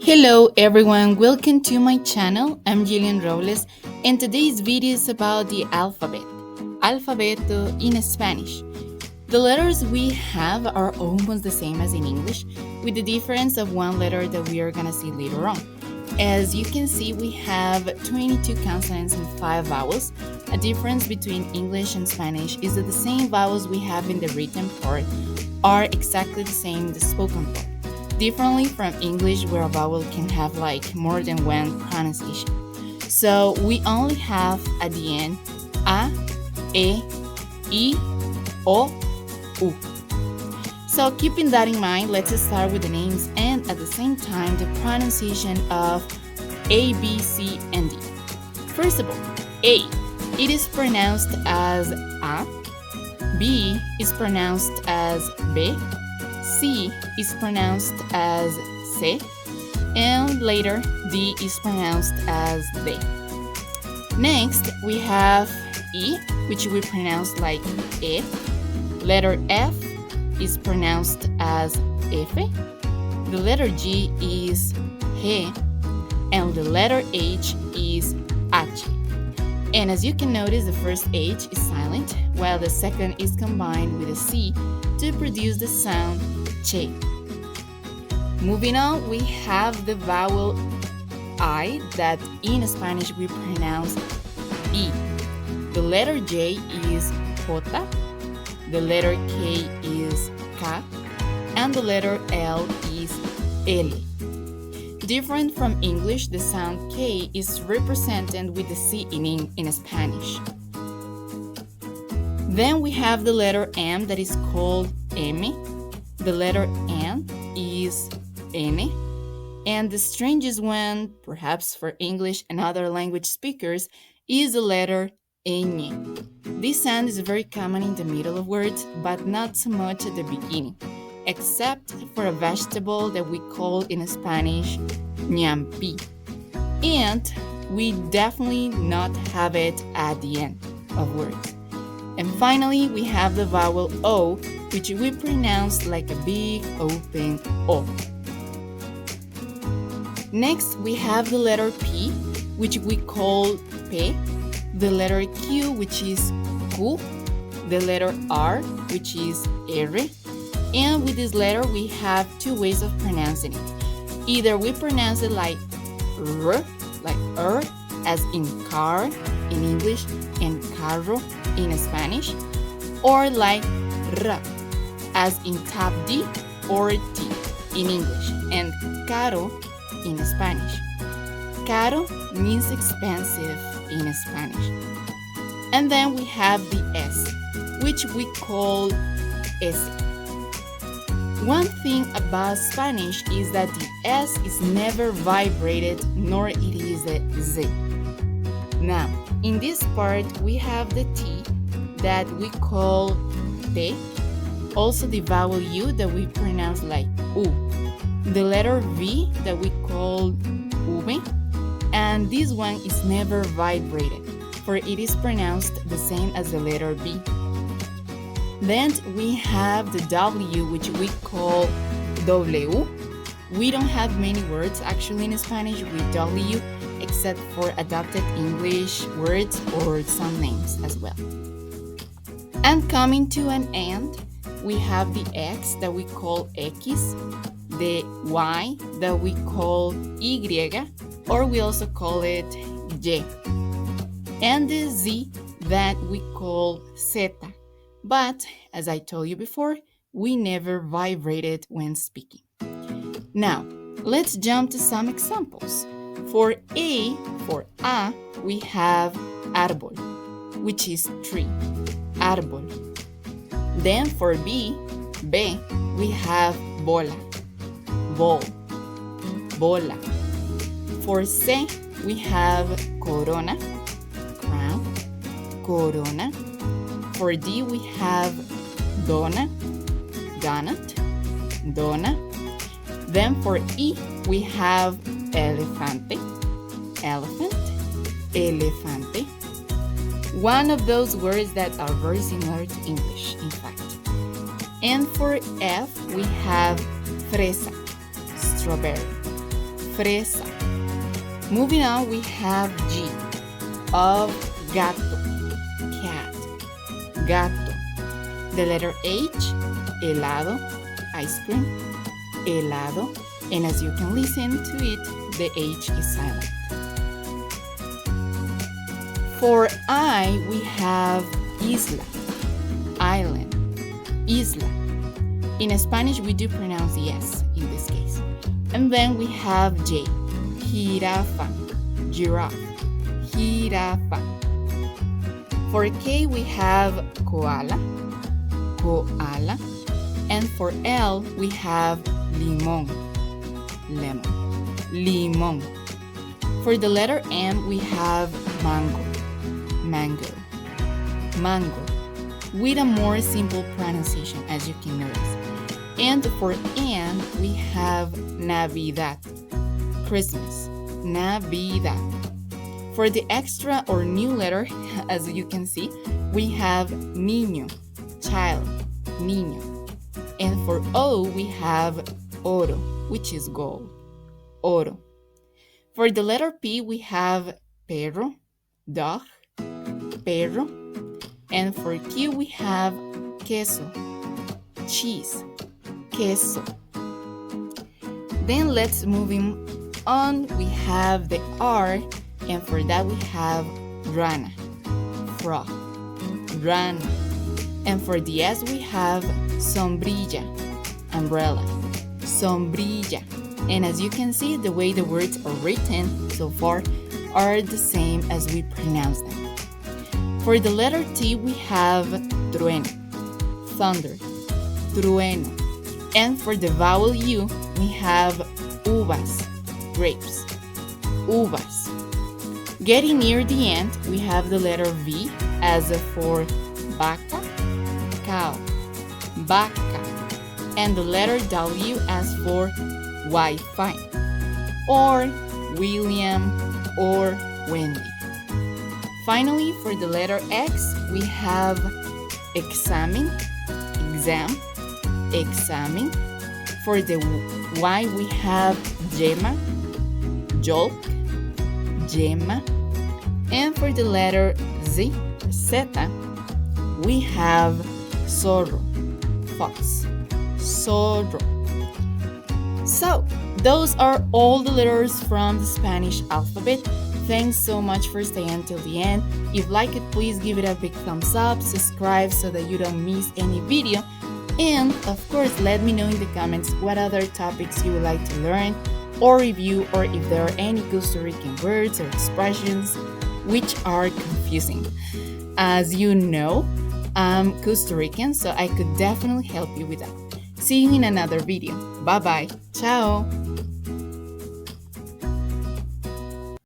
Hello everyone, welcome to my channel. I'm Jillian Robles and today's video is about the alphabet. Alfabeto in Spanish. The letters we have are almost the same as in English, with the difference of one letter that we are gonna see later on. As you can see, we have 22 consonants and 5 vowels. A difference between English and Spanish is that the same vowels we have in the written part are exactly the same in the spoken part. Differently from English, where a vowel can have like more than one pronunciation. So we only have at the end a, e, I, o, u. So keeping that in mind, let's start with the names and at the same time the pronunciation of A, B, C, and D. First of all, A. It is pronounced as A. B is pronounced as B. C is pronounced as C, and later D is pronounced as D. Next, we have E, which we pronounce like E. Letter F is pronounced as F. The letter G is G, and the letter H is H. And as you can notice, the first H is silent, while the second is combined with a C to produce the sound che. Moving on, we have the vowel I that in Spanish we pronounce I. The letter J is J, the letter K is K, and the letter L is L. Different from English, the sound K is represented with the C in Spanish. Then we have the letter M that is called M. The letter N is N. And the strangest one, perhaps for English and other language speakers, is the letter Ñ. This sound is very common in the middle of words, but not so much at the beginning, except for a vegetable that we call in Spanish ñampi. And we definitely not have it at the end of words. And finally, we have the vowel O, which we pronounce like a big open O. Next, we have the letter P, which we call P, the letter Q, which is Q, the letter R, which is R, and with this letter, we have two ways of pronouncing it. Either we pronounce it like R, like as in car in English and carro in Spanish, or like R, as in tap D or T in English, and caro in Spanish. Caro means expensive in Spanish. And then we have the S, which we call S. One thing about Spanish is that the S is never vibrated, nor it is a Z. Now, in this part, we have the T that we call T, also the vowel U that we pronounce like U, the letter V that we call V, and this one is never vibrated, for it is pronounced the same as the letter B. Then we have the W, which we call W. We don't have many words actually in Spanish with W, except for adopted English words or some names as well. And coming to an end, we have the X that we call X, the Y that we call Y, or we also call it Y, and the Z that we call Z. But, as I told you before, we never vibrated when speaking. Now, let's jump to some examples. For A, we have árbol, which is tree, árbol. Then for B, we have bola, ball, bola. For C, we have corona, crown, corona. For D, we have dona, donut, dona. Then for E, we have elefante, elephant, elefante. One of those words that are very similar to English, in fact. And for F, we have fresa, strawberry. fresa. Moving on, we have G of gato, cat, gato. The letter H, helado, ice cream, helado. And as you can listen to it, the H is silent. For I, we have isla, island, isla. In Spanish, we do pronounce the S in this case. And then we have J, jirafa, giraffe, jirafa. For K, we have koala, koala. And for L, we have limón, lemon, limón. For the letter M, we have mango, mango, mango, with a more simple pronunciation, as you can notice. And for N, we have Navidad, Christmas, Navidad. For the extra or new letter, as you can see, we have niño, child, niño. And for O, we have oro, which is gold, oro. For the letter P, we have perro, dog, perro. And for Q, we have queso, cheese, queso. Then let's move on. We have the R, and for that we have rana, frog, rana. And for the S, we have sombrilla, umbrella, sombrilla. And as you can see, the way the words are written so far are the same as we pronounce them. For the letter T, we have trueno, thunder, trueno. And for the vowel U, we have uvas, grapes, uvas. Getting near the end, we have the letter V as for vaca, cow, vaca. And the letter W as for Wi-Fi, or William, or Wendy. Finally, for the letter X, we have examen, exam, examen. For the Y, we have yema, yolk, yema. And for the letter Z, zeta, we have zorro, fox, zorro. So, those are all the letters from the Spanish alphabet. Thanks so much for staying until the end. If you like it, please give it a big thumbs up, subscribe so that you don't miss any video. And of course, let me know in the comments what other topics you would like to learn or review, or if there are any Costa Rican words or expressions which are confusing. As you know, I'm Costa Rican, so I could definitely help you with that. See you in another video. Bye bye. Ciao.